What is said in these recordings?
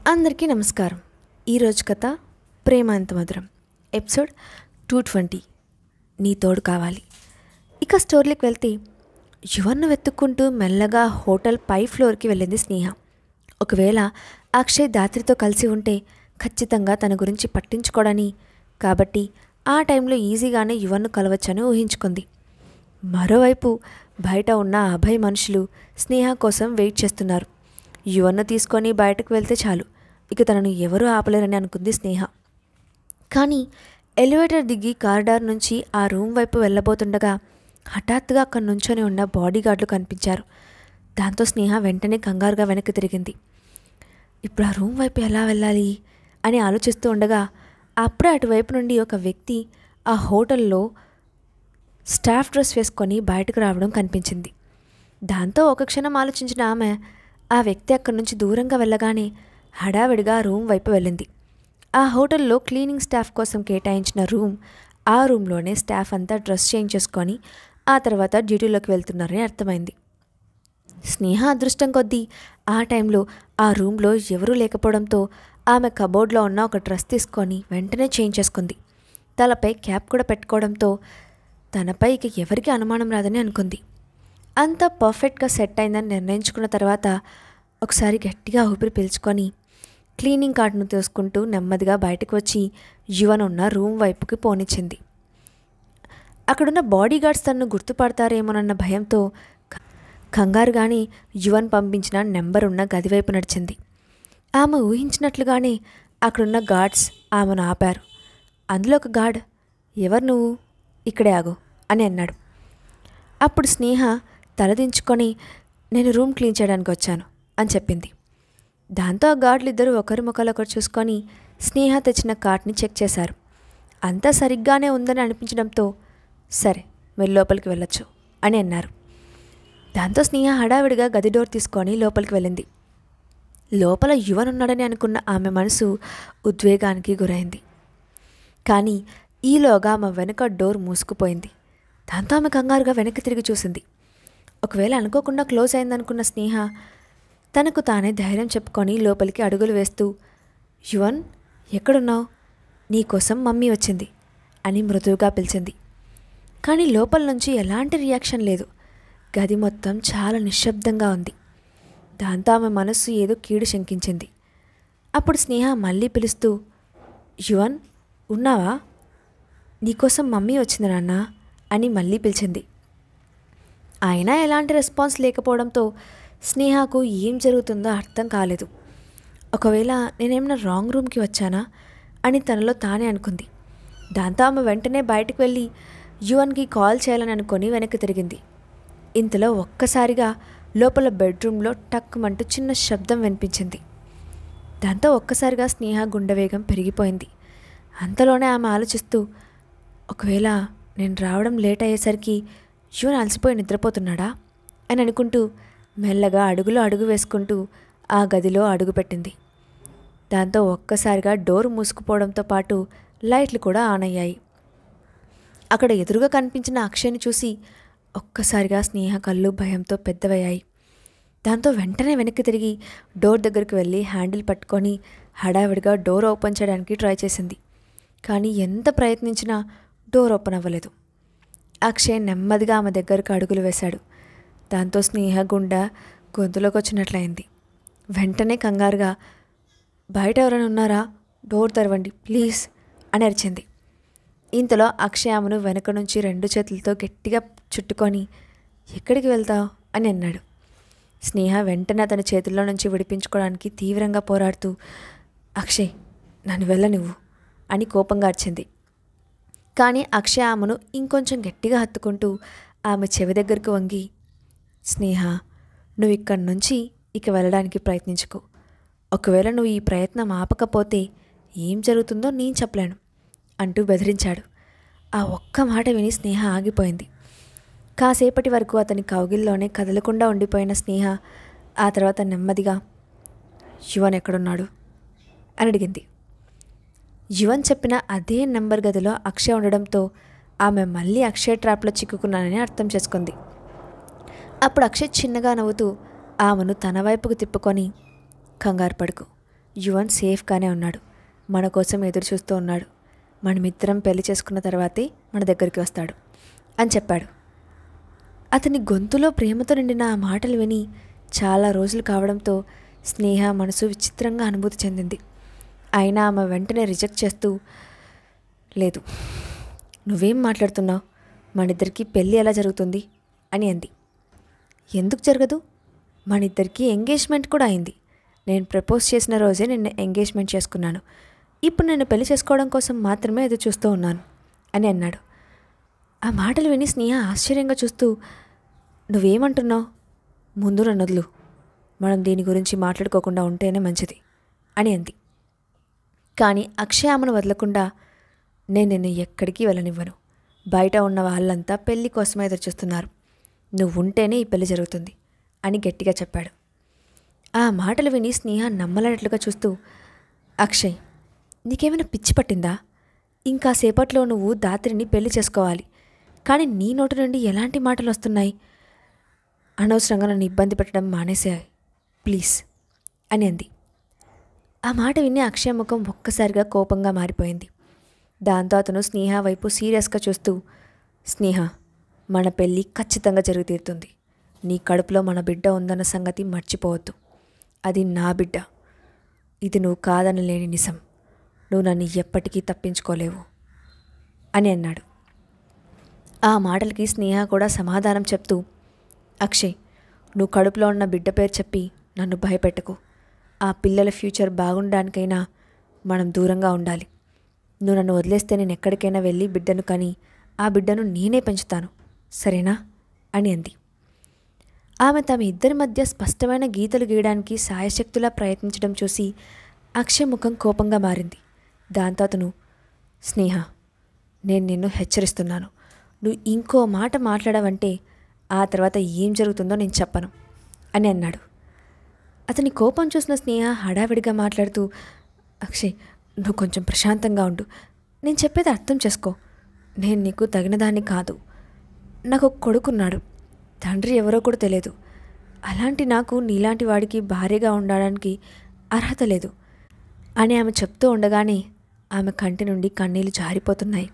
అందరికీ నమస్కారం. ఈరోజు కథ ప్రేమ ఎంత మధురం, ఎపిసోడ్ 220. నీ తోడు కావాలి. ఇక స్టోరీకి వెళ్తే యువన్ను వెతుక్కుంటూ మెల్లగా హోటల్ పై ఫ్లోర్కి వెళ్ళింది స్నేహ. ఒకవేళ అక్షయ్ దాత్రితో కలిసి ఉంటే ఖచ్చితంగా తన గురించి పట్టించుకోడని, కాబట్టి ఆ టైంలో ఈజీగానే యువన్ను కలవచ్చని ఊహించుకుంది. మరోవైపు బయట ఉన్న అభయ్ మనుషులు స్నేహ కోసం వెయిట్ చేస్తున్నారు. యువన్ను తీసుకొని బయటకు వెళ్తే చాలు, ఇక తనను ఎవరూ ఆపలేరని అనుకుంది స్నేహ. కానీ ఎలివేటర్ దిగి కారిడార్ నుంచి ఆ రూమ్ వైపు వెళ్ళబోతుండగా హఠాత్తుగా అక్కడ నుంచొని ఉన్న బాడీగార్డులు కనిపించారు. దాంతో స్నేహ వెంటనే కంగారుగా వెనక్కి తిరిగింది. ఇప్పుడు ఆ రూమ్ వైపు ఎలా వెళ్ళాలి అని ఆలోచిస్తూ ఉండగా అప్పుడే అటువైపు నుండి ఒక వ్యక్తి ఆ హోటల్లో స్టాఫ్ డ్రెస్ వేసుకొని బయటకు రావడం కనిపించింది. దాంతో ఒక క్షణం ఆలోచించిన ఆమె ఆ వ్యక్తి అక్కడి నుంచి దూరంగా వెళ్ళగానే హడావిడిగా రూమ్ వైపు వెళ్ళింది. ఆ హోటల్లో క్లీనింగ్ స్టాఫ్ కోసం కేటాయించిన రూమ్, ఆ రూమ్లోనే స్టాఫ్ అంతా డ్రెస్ చేంజ్ చేసుకొని ఆ తర్వాత డ్యూటీలోకి వెళ్తున్నారని అర్థమైంది. స్నేహ అదృష్టం కొద్దీ ఆ టైంలో ఆ రూమ్లో ఎవరూ లేకపోవడంతో ఆమె కబోర్డ్లో ఉన్న ఒక డ్రెస్ తీసుకొని వెంటనే చేంజ్ చేసుకుంది. తలపై క్యాప్ కూడా పెట్టుకోవడంతో తనపై ఇక ఎవరికి అనుమానం రాదని అనుకుంది. అంతా పర్ఫెక్ట్గా సెట్ అయిందని నిర్ణయించుకున్న తర్వాత ఒకసారి గట్టిగా ఊపిరి పీల్చుకొని క్లీనింగ్ కార్డును తీసుకుంటూ నెమ్మదిగా బయటకు వచ్చి యువన్ ఉన్న రూమ్ వైపుకి పోనిచ్చింది. అక్కడున్న బాడీగార్డ్స్ తనను గుర్తుపడతారేమోనన్న భయంతో కంగారుగానే యువన్ పంపించిన నెంబర్ ఉన్న గదివైపు నడిచింది. ఆమె ఊహించినట్లుగానే అక్కడున్న గార్డ్స్ ఆమెను ఆపారు. అందులో ఒక గార్డ్, "ఎవరు నువ్వు? ఇక్కడే ఆగు" అని అన్నాడు. అప్పుడు స్నేహ తలదించుకొని, "నేను రూమ్ క్లీన్ చేయడానికి వచ్చాను" అని చెప్పింది. దాంతో ఆ గార్డులు ఇద్దరు ఒకరి ముఖాలొకరు చూసుకొని స్నేహ తెచ్చిన కార్డ్ని చెక్ చేశారు. అంతా సరిగ్గానే ఉందని అనిపించడంతో, "సరే, మీరు లోపలికి వెళ్ళొచ్చు" అని అన్నారు. దాంతో స్నేహ హడావిడిగా గది డోర్ తీసుకొని లోపలికి వెళ్ళింది. లోపల యువన్ ఉన్నాడని అనుకున్న ఆమె మనసు ఉద్వేగానికి గురైంది. కానీ ఈలోగా ఆమె వెనుక డోర్ మూసుకుపోయింది. దాంతో ఆమె కంగారుగా వెనక్కి తిరిగి చూసింది. ఒకవేళ అనుకోకుండా క్లోజ్ అయిందనుకున్న స్నేహ తనకు తానే ధైర్యం చెప్పుకొని లోపలికి అడుగులు వేస్తూ, "యువన్, ఎక్కడున్నావు? నీకోసం మమ్మీ వచ్చింది" అని మృదువుగా పిలిచింది. కానీ లోపల నుంచి ఎలాంటి రియాక్షన్ లేదు. గది మొత్తం చాలా నిశ్శబ్దంగా ఉంది. దాంతో ఆమె మనస్సు ఏదో కీడు శంకించింది. అప్పుడు స్నేహ మళ్ళీ పిలుస్తూ, "యువన్, ఉన్నావా? నీకోసం మమ్మీ వచ్చింది నాన్న" అని మళ్ళీ పిలిచింది. అయినా ఎలాంటి రెస్పాన్స్ లేకపోవడంతో స్నేహకు ఏం జరుగుతుందో అర్థం కాలేదు. ఒకవేళ నేనేమైనా రాంగ్ రూమ్కి వచ్చానా అని తనలో తానే అనుకుంది. దాంతో ఆమె వెంటనే బయటకు వెళ్ళి యువన్కి కాల్ చేయాలని అనుకొని వెనక్కి తిరిగింది. ఇంతలో ఒక్కసారిగా లోపల బెడ్రూమ్లో టక్కుమంటూ చిన్న శబ్దం వినిపించింది. దాంతో ఒక్కసారిగా స్నేహ గుండె వేగం పెరిగిపోయింది. అంతలోనే ఆమె ఆలోచిస్తూ, ఒకవేళ నేను రావడం లేట్ అయ్యేసరికి యువన్ అలసిపోయి నిద్రపోతున్నాడా అని అనుకుంటూ మెల్లగా అడుగులో అడుగు వేసుకుంటూ ఆ గదిలో అడుగుపెట్టింది. దాంతో ఒక్కసారిగా డోర్ మూసుకుపోవడంతో పాటు లైట్లు కూడా ఆన్ అయ్యాయి. అక్కడ ఎదురుగా కనిపించిన అక్షయ్ని చూసి ఒక్కసారిగా స్నేహ కళ్ళు భయంతో పెద్దవయ్యాయి. దాంతో వెంటనే వెనక్కి తిరిగి డోర్ దగ్గరికి వెళ్ళి హ్యాండిల్ పట్టుకొని హడావిడిగా డోర్ ఓపెన్ చేయడానికి ట్రై చేసింది. కానీ ఎంత ప్రయత్నించినా డోర్ ఓపెన్ అవ్వలేదు. అక్షయ్ నెమ్మదిగా ఆమె దగ్గరకు అడుగులు వేశాడు. దాంతో స్నేహ గుండె గొంతులోకి వచ్చినట్లయింది. వెంటనే కంగారుగా, "బయట ఎవరైనా ఉన్నారా? డోర్ తెరవండి ప్లీజ్" అని అరిచింది. ఇంతలో అక్షయ్ ఆమెను వెనక నుంచి 2 చేతులతో గట్టిగా చుట్టుకొని, "ఎక్కడికి వెళ్తావు?" అని అన్నాడు. స్నేహ వెంటనే అతని చేతుల్లో నుంచి విడిపించుకోవడానికి తీవ్రంగా పోరాడుతూ, "అక్షయ్, నన్ను వెళ్ళనివ్వు" అని కోపంగా అరిచింది. కానీ అక్షయ్ ఆమెను ఇంకొంచెం గట్టిగా హత్తుకుంటూ ఆమె చెవి దగ్గరకు వంగి, "స్నేహ, నువ్వు ఇక్కడి నుంచి ఇక వెళ్ళడానికి ప్రయత్నించుకో. ఒకవేళ నువ్వు ఈ ప్రయత్నం ఆపకపోతే ఏం జరుగుతుందో నేను చెప్పలేను" అంటూ బెదిరించాడు. ఆ ఒక్క మాట విని స్నేహ ఆగిపోయింది. కాసేపటి వరకు అతని కౌగిల్లోనే కదలకుండా ఉండిపోయిన స్నేహ ఆ తర్వాత నెమ్మదిగా, "యువన్ ఎక్కడున్నాడు?" అని అడిగింది. యువన్ చెప్పిన అదే నెంబర్ గదిలో అక్షయ్ ఉండడంతో ఆమె మళ్ళీ అక్షయ్ ట్రాప్లో చిక్కుకున్నానని అర్థం చేసుకుంది. అప్పుడు అక్షయ్ చిన్నగా నవ్వుతూ ఆమెను తన వైపుకు తిప్పుకొని, "కంగారు పడుకు, యువన్ సేఫ్గానే ఉన్నాడు, మన కోసం ఎదురు చూస్తూ ఉన్నాడు, మనమిద్దరం పెళ్లి చేసుకున్న తర్వాతే మన దగ్గరికి వస్తాడు అని చెప్పాడు. అతని గొంతులో ప్రేమతో నిండిన ఆ మాటలు విని చాలా రోజులు కావడంతో స్నేహ మనసు విచిత్రంగా అనుభూతి చెందింది. అయినా ఆమె వెంటనే రిజెక్ట్ చేస్తూ, లేదు, నువ్వేం మాట్లాడుతున్నావు, మనిద్దరికీ పెళ్ళి ఎలా జరుగుతుంది అని అంది. ఎందుకు జరగదు, మనిద్దరికీ ఎంగేజ్మెంట్ కూడా అయింది. నేను ప్రపోజ్ చేసిన రోజే నిన్ను ఎంగేజ్మెంట్ చేసుకున్నాను. ఇప్పుడు నేను పెళ్లి చేసుకోవడం కోసం మాత్రమే ఎదురు చూస్తూ ఉన్నాను అని అన్నాడు. ఆ మాటలు విని స్నేహ ఆశ్చర్యంగా చూస్తూ, నువ్వేమంటున్నావు, ముందు నన్ను వదులు, మనం దీని గురించి మాట్లాడుకోకుండా ఉంటేనే మంచిది అని అంది. కానీ అక్షయ్ ఆమెను వదలకుండా, నేను నిన్ను ఎక్కడికి వెళ్ళనివ్వను, బయట ఉన్న వాళ్ళంతా పెళ్లి కోసమే ఎదురు చూస్తున్నారు, నువ్వు ఉంటేనే ఈ పెళ్లి జరుగుతుంది అని గట్టిగా చెప్పాడు. ఆ మాటలు విని స్నేహ నమ్మలేనట్లుగా చూస్తూ, అక్షయ్, నీకేమైనా పిచ్చి పట్టిందా, ఇంకా సేపట్లో నువ్వు దాత్రిని పెళ్లి చేసుకోవాలి, కానీ నీ నోటి నుండి ఎలాంటి మాటలు వస్తున్నాయి, అనవసరంగా నన్ను ఇబ్బంది పెట్టడం మానేసేయాలి ప్లీజ్ అని అంది. ఆ మాట విని అక్షయ్ ముఖం ఒక్కసారిగా కోపంగా మారిపోయింది. దాంతో అతను స్నేహ వైపు సీరియస్గా చూస్తూ, స్నేహ, మన పెళ్ళి ఖచ్చితంగా జరిగి తీరుతుంది, నీ కడుపులో మన బిడ్డ ఉందన్న సంగతి మర్చిపోవద్దు, అది నా బిడ్డ, ఇది నువ్వు కాదనలేని నిజం, నువ్వు నన్ను ఎప్పటికీ తప్పించుకోలేవు అని అన్నాడు. ఆ మాటలకి స్నేహ కూడా సమాధానం చెప్తూ, అక్షయ్, నువ్వు కడుపులో ఉన్న బిడ్డ పేరు చెప్పి నన్ను భయపెట్టకు, ఆ పిల్లల ఫ్యూచర్ బాగుండడానికైనా మనం దూరంగా ఉండాలి, నువ్వు నన్ను వదిలేస్తే నేను ఎక్కడికైనా వెళ్ళి బిడ్డను కని ఆ బిడ్డను నేనే పెంచుతాను, సరేనా అని అంది. ఆమె తమ ఇద్దరి మధ్య స్పష్టమైన గీతలు గీయడానికి సాయశక్తులా ప్రయత్నించడం చూసి అక్షయ్ ముఖం కోపంగా మారింది. దాంతో అతను, స్నేహ, నేను నిన్ను హెచ్చరిస్తున్నాను, నువ్వు ఇంకో మాట మాట్లాడావంటే ఆ తర్వాత ఏం జరుగుతుందో నేను చెప్పను అని అన్నాడు. అతని కోపం చూసిన స్నేహ హడావిడిగా మాట్లాడుతూ, అక్షయ్, నువ్వు కొంచెం ప్రశాంతంగా ఉండు, నేను చెప్పేది అర్థం చేసుకో, నేను నీకు తగినదాన్ని కాదు, నాకు ఒక కొడుకున్నాడు, తండ్రి ఎవరో కూడా తెలియదు, అలాంటి నాకు నీలాంటి వాడికి భార్యగా ఉండడానికి అర్హత లేదు అని ఆమె చెప్తూ ఉండగానే ఆమె కంటి నుండి కన్నీళ్లు జారిపోతున్నాయి.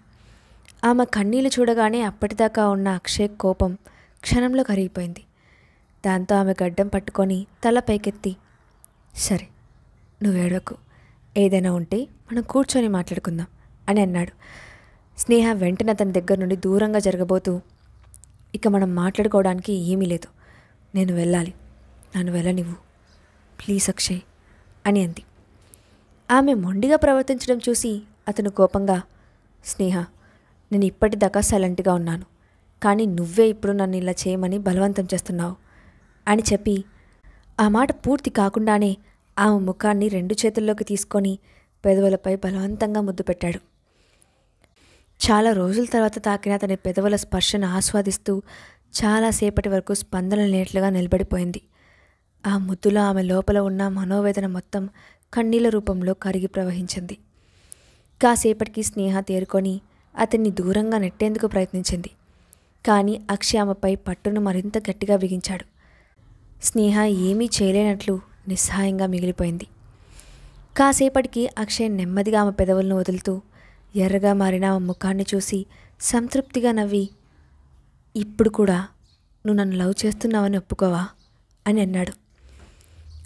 ఆమె కన్నీళ్లు చూడగానే అప్పటిదాకా ఉన్న అక్షయ్ కోపం క్షణంలో కరిగిపోయింది. దాంతో ఆమె గడ్డం పట్టుకొని తల పైకెత్తి, సరే, నువ్వేడకు, ఏదైనా ఉంటే మనం కూర్చొని మాట్లాడుకుందాం అని అన్నాడు. స్నేహ వెంటనే అతని దగ్గర నుండి దూరంగా జరగబోతూ, ఇక మనం మాట్లాడుకోవడానికి ఏమీ లేదు, నేను వెళ్ళాలి, నన్ను వెళ్ళనివ్వు ప్లీజ్ అక్షయ్ అని అంది. ఆమె మొండిగా ప్రవర్తించడం చూసి అతను కోపంగా, స్నేహ, నేను ఇప్పటిదాకా సైలెంట్గా ఉన్నాను, కానీ నువ్వే ఇప్పుడు నన్ను ఇలా చేయమని బలవంతం చేస్తున్నావు అని చెప్పి ఆ మాట పూర్తి కాకుండానే ఆమె ముఖాన్ని 2 చేతుల్లోకి తీసుకొని పెదవులపై బలవంతంగా ముద్దు పెట్టాడు. చాలా రోజుల తర్వాత తాకిన అతని పెదవుల స్పర్శను ఆస్వాదిస్తూ చాలాసేపటి వరకు స్పందన లేనట్లుగా నిలబడిపోయింది. ఆ ముద్దులో ఆమె లోపల ఉన్న మనోవేదన మొత్తం కన్నీళ్ల రూపంలో కరిగి ప్రవహించింది. కాసేపటికి స్నేహ తేరుకొని అతన్ని దూరంగా నెట్టేందుకు ప్రయత్నించింది. కానీ అక్షయ్ ఆమెపై పట్టును మరింత గట్టిగా బిగించాడు. స్నేహ ఏమీ చేయలేనట్లు నిస్సహాయంగా మిగిలిపోయింది. కాసేపటికి అక్షయ్ నెమ్మదిగా ఆమె పెదవులను వదులుతూ ఎర్రగా మారిన ఆమె ముఖాన్ని చూసి సంతృప్తిగా నవ్వి, ఇప్పుడు కూడా నువ్వు నన్ను లవ్ చేస్తున్నావని ఒప్పుకోవా అని అన్నాడు.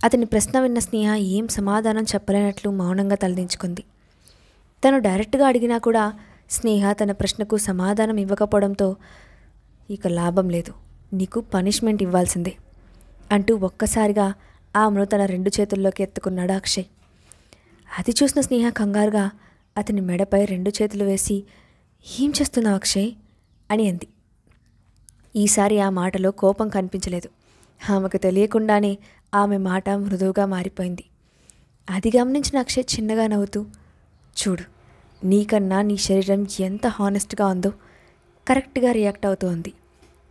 అతని ప్రశ్న విన్న స్నేహ ఏం సమాధానం చెప్పలేనట్లు మౌనంగా తలదించుకుంది. తను డైరెక్ట్గా అడిగినా కూడా స్నేహ తన ప్రశ్నకు సమాధానం ఇవ్వకపోవడంతో, ఇక లాభం లేదు, నీకు పనిష్మెంట్ ఇవ్వాల్సిందే అంటూ ఒక్కసారిగా ఆమెను తన 2 చేతుల్లోకి ఎత్తుకున్నాడు అక్షయ్. అది చూసిన స్నేహ కంగారుగా అతని మెడపై 2 చేతులు వేసి, ఏం చేస్తున్నావు అక్షయ్ అని అంది. ఈసారి ఆ మాటలో కోపం కనిపించలేదు. ఆమెకు తెలియకుండానే ఆమె మాట మృదువుగా మారిపోయింది. అది గమనించిన అక్షయ్ చిన్నగా నవ్వుతూ, చూడు, నీకన్నా నీ శరీరం ఎంత హానెస్ట్గా ఉందో కరెక్ట్గా రియాక్ట్ అవుతోంది,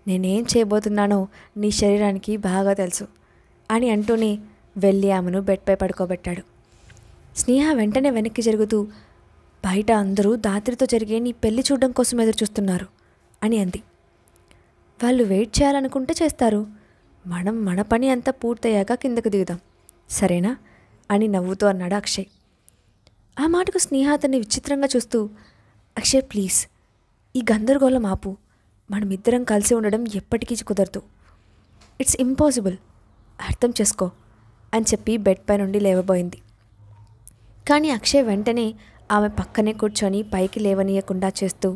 నేనేం చేయబోతున్నానో నీ శరీరానికి బాగా తెలుసు అని అంటూనే వెళ్ళి ఆమెను బెడ్పై పడుకోబెట్టాడు. స్నేహ వెంటనే వెనక్కి జరుగుతూ, బయట అందరూ దాత్రితో జరిగే నీ పెళ్లి చూడడం కోసం ఎదురు చూస్తున్నారు అని అంది. వాళ్ళు వెయిట్ చేయాలనుకుంటే చేస్తారు, మనం మన పని అంతా పూర్తయ్యాక కిందకు దిగుదాం, సరేనా అని నవ్వుతూ అన్నాడు అక్షయ్. ఆ మాటకు స్నేహ అతన్ని విచిత్రంగా చూస్తూ, అక్షయ్ ప్లీజ్, ఈ గందరగోళం ఆపు. మనమిద్దరం కలిసి ఉండడం ఎప్పటికీ కుదరదు. ఇట్స్ ఇంపాసిబుల్, అర్థం చేసుకో అని చెప్పి బెడ్ పై నుండి లేవబోయింది. కానీ అక్షయ్ వెంటనే ఆమె పక్కనే కూర్చొని పైకి లేవనీయకుండా చేస్తూ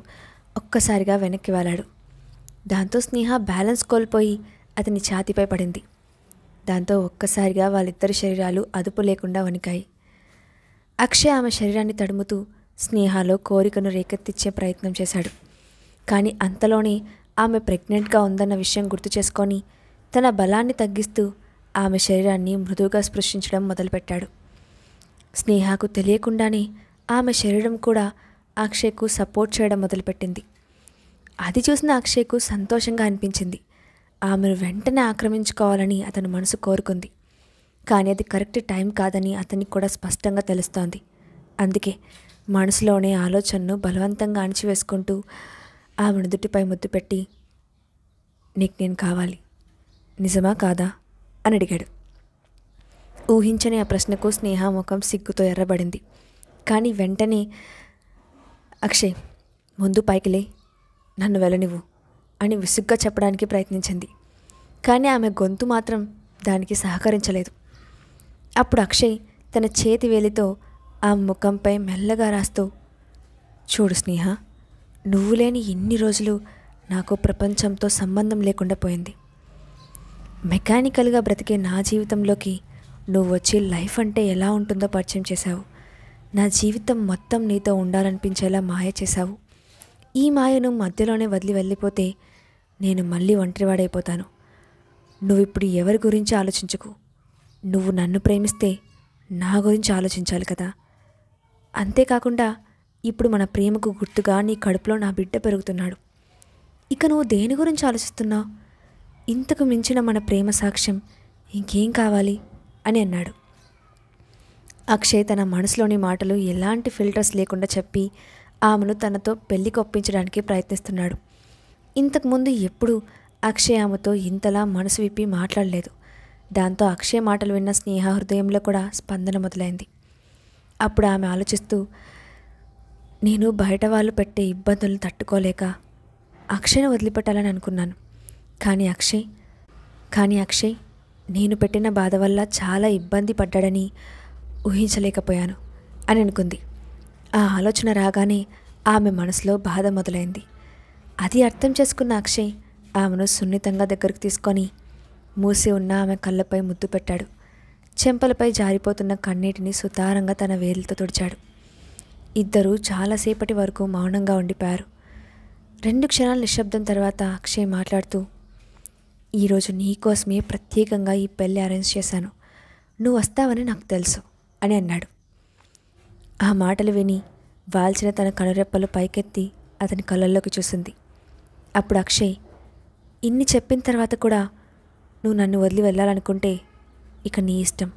ఒక్కసారిగా వెనక్కి వాలాడు. దాంతో స్నేహ బ్యాలెన్స్ కోల్పోయి అతని ఛాతీపై పడింది. దాంతో ఒక్కసారిగా వాళ్ళిద్దరి శరీరాలు అదుపు లేకుండా వణికాయి. అక్షయ్ ఆమె శరీరాన్ని తడుముతూ స్నేహలో కోరికను రేకెత్తిచ్చే ప్రయత్నం చేశాడు. కానీ అంతలోనే ఆమె ప్రెగ్నెంట్గా ఉందన్న విషయం గుర్తు చేసుకొని తన బలాన్ని తగ్గిస్తూ ఆమె శరీరాన్ని మృదువుగా స్పృశించడం మొదలుపెట్టాడు. స్నేహకు తెలియకుండానే ఆమె శరీరం కూడా అక్షయ్కు సపోర్ట్ చేయడం మొదలుపెట్టింది. అది చూసిన అక్షయ్కు సంతోషంగా అనిపించింది. ఆమెను వెంటనే ఆక్రమించుకోవాలని అతని మనసు కోరుకుంది. కానీ అది కరెక్ట్ టైం కాదని అతనికి కూడా స్పష్టంగా తెలుస్తోంది. అందుకే మనసులోనే ఆలోచనను బలవంతంగా అణిచివేసుకుంటూ ఆమె నుదుటిపై ముద్దు పెట్టి, నీకు నేను కావాలి, నిజమా కాదా అని అడిగాడు. ఊహించని ఆ ప్రశ్నకు స్నేహ ముఖం సిగ్గుతో ఎర్రబడింది. కానీ వెంటనే, అక్షయ్ ముందు పైకిలే, నన్ను వెళ్ళనివ్వు అని విసుగ్గా చెప్పడానికి ప్రయత్నించింది. కానీ ఆమె గొంతు మాత్రం దానికి సహకరించలేదు. అప్పుడు అక్షయ్ తన చేతి వేలితో ఆమె ముఖంపై మెల్లగా రాస్తూ, చూడు స్నేహ, నువ్వు లేని ఇన్ని రోజులు నాకు ప్రపంచంతో సంబంధం లేకుండా పోయింది. మెకానికల్గా బ్రతికే నా జీవితంలోకి నువ్వు వచ్చి లైఫ్ అంటే ఎలా ఉంటుందో పరిచయం చేశావు. నా జీవితం మొత్తం నీతో ఉండాలనిపించేలా మాయ చేశావు. ఈ మాయను మధ్యలోనే వదిలి వెళ్ళిపోతే నేను మళ్ళీ ఒంటరివాడైపోతాను. నువ్విప్పుడు ఎవరి గురించి ఆలోచించుకు. నువ్వు నన్ను ప్రేమిస్తే నా గురించి ఆలోచించాలి కదా. అంతేకాకుండా ఇప్పుడు మన ప్రేమకు గుర్తుగా నీ కడుపులో నా బిడ్డ పెరుగుతున్నాడు. ఇక నువ్వు దేని గురించి ఆలోచిస్తున్నావు? ఇంతకు మించిన మన ప్రేమ సాక్ష్యం ఇంకేం కావాలి అని అన్నాడు. అక్షయ్ తన మనసులోని మాటలు ఎలాంటి ఫిల్టర్స్ లేకుండా చెప్పి ఆమెను తనతో పెళ్లికి ఒప్పించడానికి ప్రయత్నిస్తున్నాడు. ఇంతకుముందు ఎప్పుడూ అక్షయ్ ఆమెతో ఇంతలా మనసు విప్పి మాట్లాడలేదు. దాంతో అక్షయ్ మాటలు విన్న స్నేహ హృదయంలో కూడా స్పందన మొదలైంది. అప్పుడు ఆమె ఆలోచిస్తూ, నేను బయట వాళ్ళు పెట్టే ఇబ్బందులను తట్టుకోలేక అక్షయ్ను వదిలిపెట్టాలని అనుకున్నాను. కానీ అక్షయ్ నేను పెట్టిన బాధ వల్ల చాలా ఇబ్బంది పడ్డాడని ఊహించలేకపోయాను అని అనుకుంది. ఆ ఆలోచన రాగానే ఆమె మనసులో బాధ మొదలైంది. అది అర్థం చేసుకున్న అక్షయ్ ఆమెను సున్నితంగా దగ్గరకు తీసుకొని మూసి ఉన్న ఆమె కళ్ళపై ముద్దు పెట్టాడు. చెంపలపై జారిపోతున్న కన్నీటిని సుతారంగా తన వేలితో తుడిచాడు. ఇద్దరూ చాలాసేపటి వరకు మౌనంగా ఉండిపోయారు. 2 క్షణాల నిశ్శబ్దం తర్వాత అక్షయ్ మాట్లాడుతూ, ఈరోజు నీకోసమే ప్రత్యేకంగా ఈ పెళ్ళి అరేంజ్ చేశాను. నువ్వు వస్తావని నాకు తెలుసు అని అన్నాడు. ఆ మాటలు విని వాల్చిన తన కనురెప్పలు పైకెత్తి అతని కళ్ళల్లోకి చూసింది. అప్పుడు అక్షయ్, ఇన్ని చెప్పిన తర్వాత కూడా నువ్వు నన్ను వదిలి వెళ్ళాలనుకుంటే ఇక నీ ఇష్టం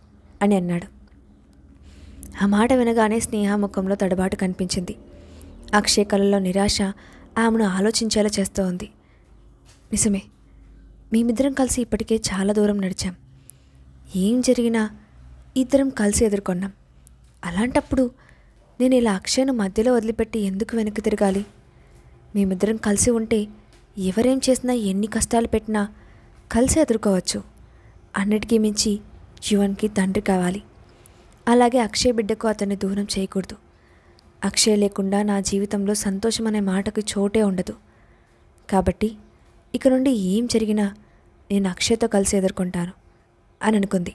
అని అన్నాడు. ఆ మాట వినగానే స్నేహ ముఖంలో తడబాటు కనిపించింది. అక్షయ్ కళ్ళలో నిరాశ ఆమెను ఆలోచించేలా చేస్తూ ఉంది. నిజమే, మేమిద్దరం కలిసి ఇప్పటికే చాలా దూరం నడిచాం. ఏం జరిగినా ఇద్దరం కలిసి ఎదుర్కొన్నాం. అలాంటప్పుడు నేను ఇలా అక్షయ్ను మధ్యలో వదిలిపెట్టి ఎందుకు వెనక్కి తిరగాలి? మేమిద్దరం కలిసి ఉంటే ఎవరేం చేసినా ఎన్ని కష్టాలు పెట్టినా కలిసి ఎదుర్కోవచ్చు. అన్నిటికీ మించి జీవన్కి తండ్రి కావాలి. అలాగే అక్షయ్ బిడ్డకు అతన్ని దూరం చేయకూడదు. అక్షయ్ లేకుండా నా జీవితంలో సంతోషం అనే మాటకు చోటే ఉండదు. కాబట్టి ఇక నుండి ఏం జరిగినా నేను అక్షయ్తో కలిసి ఎదుర్కొంటాను అని అనుకుంది.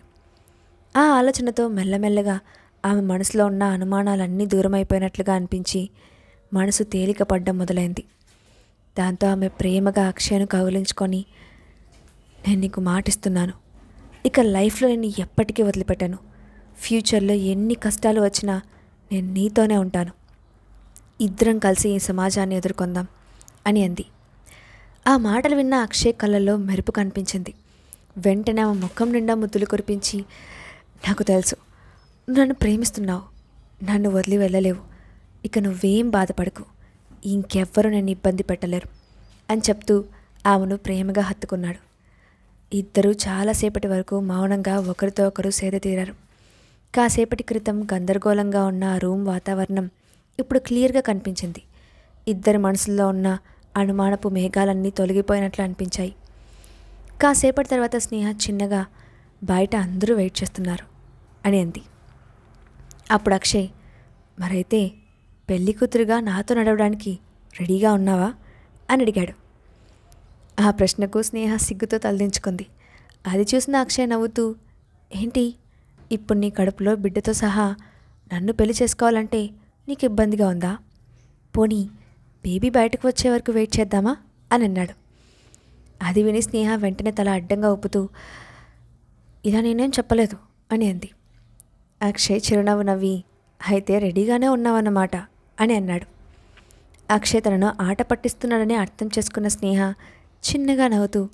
ఆ ఆలోచనతో మెల్లమెల్లగా ఆమె మనసులో ఉన్న అనుమానాలన్నీ దూరమైపోయినట్లుగా అనిపించి మనసు తేలిక పడ్డం మొదలైంది. దాంతో ఆమె ప్రేమగా అక్షయ్ను కౌగిలించుకొని, నేను నీకు మాటిస్తున్నాను, ఇక లైఫ్లో నేను ఎప్పటికీ వదిలిపెట్టాను. ఫ్యూచర్లో ఎన్ని కష్టాలు వచ్చినా నేను నీతోనే ఉంటాను. ఇద్దరం కలిసి ఈ సమాజాన్ని ఎదుర్కొందాం అని అంది. ఆ మాటలు విన్న అక్షయ్ కళ్ళల్లో మెరుపు కనిపించింది. వెంటనే ఆమె ముఖం నిండా ముద్దులు కురిపించి, నాకు తెలుసు నన్ను ప్రేమిస్తున్నావు, నన్ను వదిలి వెళ్ళలేవు, ఇక నువ్వేం బాధపడకు, ఇంకెవ్వరూ నేను ఇబ్బంది పెట్టలేరు అని చెప్తూ ఆమెను ప్రేమగా హత్తుకున్నాడు. ఇద్దరూ చాలాసేపటి వరకు మౌనంగా ఒకరితో ఒకరు సేద తీరారు. కాసేపటి క్రితం గందరగోళంగా ఉన్న ఆ రూమ్ వాతావరణం ఇప్పుడు క్లియర్గా కనిపించింది. ఇద్దరి మనసుల్లో ఉన్న అనుమానపు మేఘాలన్నీ తొలగిపోయినట్లు అనిపించాయి. కాసేపటి తర్వాత స్నేహ చిన్నగా, బయట అందరూ వెయిట్ చేస్తున్నారు అని అంది. అప్పుడు అక్షయ్, మరైతే పెళ్లి కూతురుగా నాతో నడవడానికి రెడీగా ఉన్నావా అని అడిగాడు. ఆ ప్రశ్నకు స్నేహ సిగ్గుతో తలదించుకుంది. అది చూసిన అక్షయ్ నవ్వుతూ, ఏంటి, ఇప్పుడు నీ కడుపులో బిడ్డతో సహా నన్ను పెళ్లి చేసుకోవాలంటే నీకు ఇబ్బందిగా ఉందా? పోనీ బేబీ బయటకు వచ్చే వరకు వెయిట్ చేద్దామా అని అన్నాడు. అది విని స్నేహ వెంటనే తల అడ్డంగా ఊపుతూ, ఇలా నేనేం చెప్పలేదు అని అంది. అక్షయ్ చిరునవ్వు నవ్వి, అయితే రెడీగానే ఉన్నావన్నమాట అని అన్నాడు. అక్షయ్ తనను ఆట పట్టిస్తున్నాడని అర్థం చేసుకున్న స్నేహ చిన్నగా నవ్వుతూ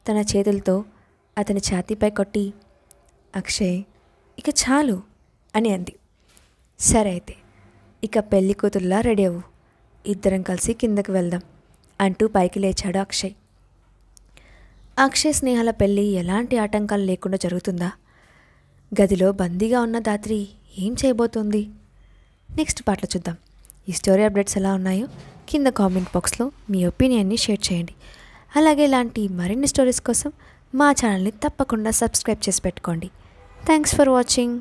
తన చేతులతో అతని ఛాతీపై కొట్టి, అక్షయ్ ఇక చాలు అని అంది. సరే అయితే ఇక పెళ్లి కూతుర్లా రెడీ అవ్వు, ఇద్దరం కలిసి కిందకి వెళ్దాం అంటూ పైకి లేచాడు అక్షయ్. అక్షయ్ స్నేహల పెళ్ళి ఎలాంటి ఆటంకాలు లేకుండా జరుగుతుందా? గదిలో బందీగా ఉన్న ధాత్రి ఏం చేయబోతోంది? నెక్స్ట్ పార్ట్లో చూద్దాం. ఈ స్టోరీ అప్డేట్స్ ఎలా ఉన్నాయో కింద కామెంట్ బాక్స్లో మీ ఒపీనియన్ని షేర్ చేయండి. అలాగే ఇలాంటి మరిన్ని స్టోరీస్ కోసం మా ఛానల్ని తప్పకుండా సబ్స్క్రైబ్ చేసి పెట్టుకోండి. Thanks for watching.